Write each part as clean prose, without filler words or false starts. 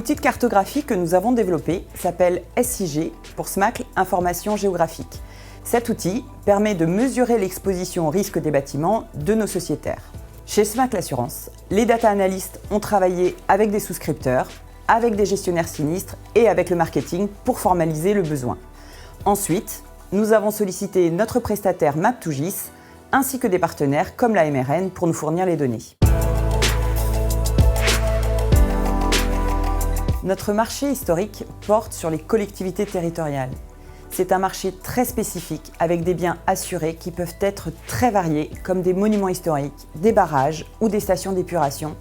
L'outil de cartographie que nous avons développé s'appelle SIG pour SMACL Information Géographique. Cet outil permet de mesurer l'exposition au risque des bâtiments de nos sociétaires. Chez SMACL Assurance, les data analystes ont travaillé avec des souscripteurs, avec des gestionnaires sinistres et avec le marketing pour formaliser le besoin. Ensuite, nous avons sollicité notre prestataire Map2GIS ainsi que des partenaires comme la MRN pour nous fournir les données. Notre marché historique porte sur les collectivités territoriales. C'est un marché très spécifique avec des biens assurés qui peuvent être très variés comme des monuments historiques, des barrages ou des stations d'épuration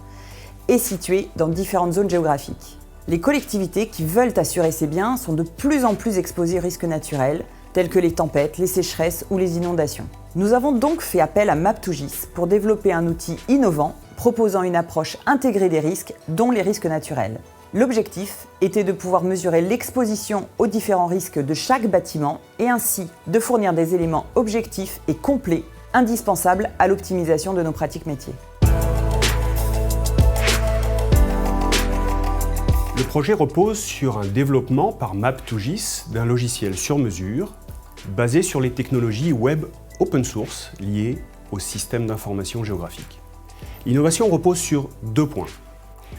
et situés dans différentes zones géographiques. Les collectivités qui veulent assurer ces biens sont de plus en plus exposées aux risques naturels tels que les tempêtes, les sécheresses ou les inondations. Nous avons donc fait appel à Map2GIS pour développer un outil innovant proposant une approche intégrée des risques, dont les risques naturels. L'objectif était de pouvoir mesurer l'exposition aux différents risques de chaque bâtiment et ainsi de fournir des éléments objectifs et complets indispensables à l'optimisation de nos pratiques métiers. Le projet repose sur un développement par Map2GIS d'un logiciel sur mesure basé sur les technologies web open source liées au système d'information géographique. L'innovation repose sur 2 points.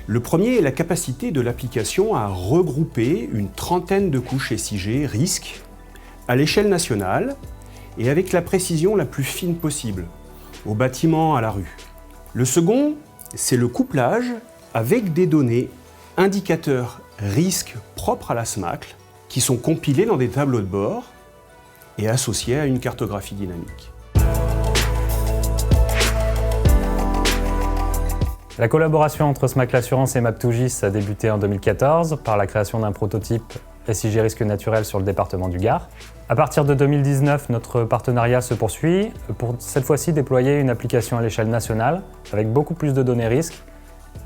Le premier est la capacité de l'application à regrouper une trentaine de couches SIG risques à l'échelle nationale et avec la précision la plus fine possible, au bâtiment à la rue. Le second, c'est le couplage avec des données indicateurs risques propres à la SMACL qui sont compilés dans des tableaux de bord et associés à une cartographie dynamique. La collaboration entre SMACL Assurance et Map2GIS a débuté en 2014 par la création d'un prototype SIG risque naturel sur le département du Gard. À partir de 2019, notre partenariat se poursuit pour cette fois-ci déployer une application à l'échelle nationale avec beaucoup plus de données risques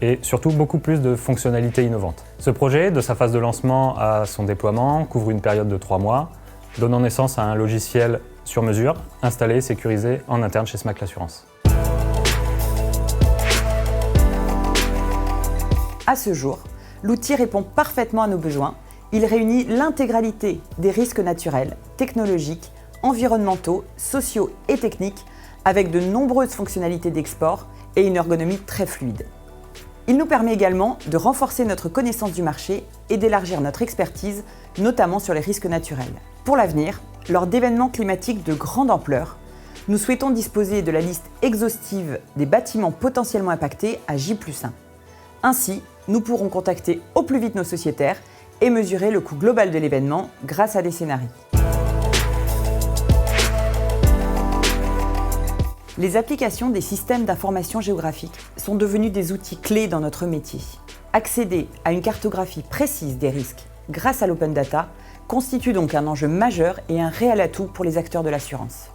et surtout beaucoup plus de fonctionnalités innovantes. Ce projet, de sa phase de lancement à son déploiement, couvre une période de 3 mois, donnant naissance à un logiciel sur mesure, installé et sécurisé en interne chez SMACL Assurance. À ce jour, l'outil répond parfaitement à nos besoins. Il réunit l'intégralité des risques naturels, technologiques, environnementaux, sociaux et techniques avec de nombreuses fonctionnalités d'export et une ergonomie très fluide. Il nous permet également de renforcer notre connaissance du marché et d'élargir notre expertise, notamment sur les risques naturels. Pour l'avenir, lors d'événements climatiques de grande ampleur, nous souhaitons disposer de la liste exhaustive des bâtiments potentiellement impactés à J+1. Ainsi, nous pourrons contacter au plus vite nos sociétaires et mesurer le coût global de l'événement grâce à des scénarios. Les applications des systèmes d'information géographique sont devenues des outils clés dans notre métier. Accéder à une cartographie précise des risques grâce à l'open data constitue donc un enjeu majeur et un réel atout pour les acteurs de l'assurance.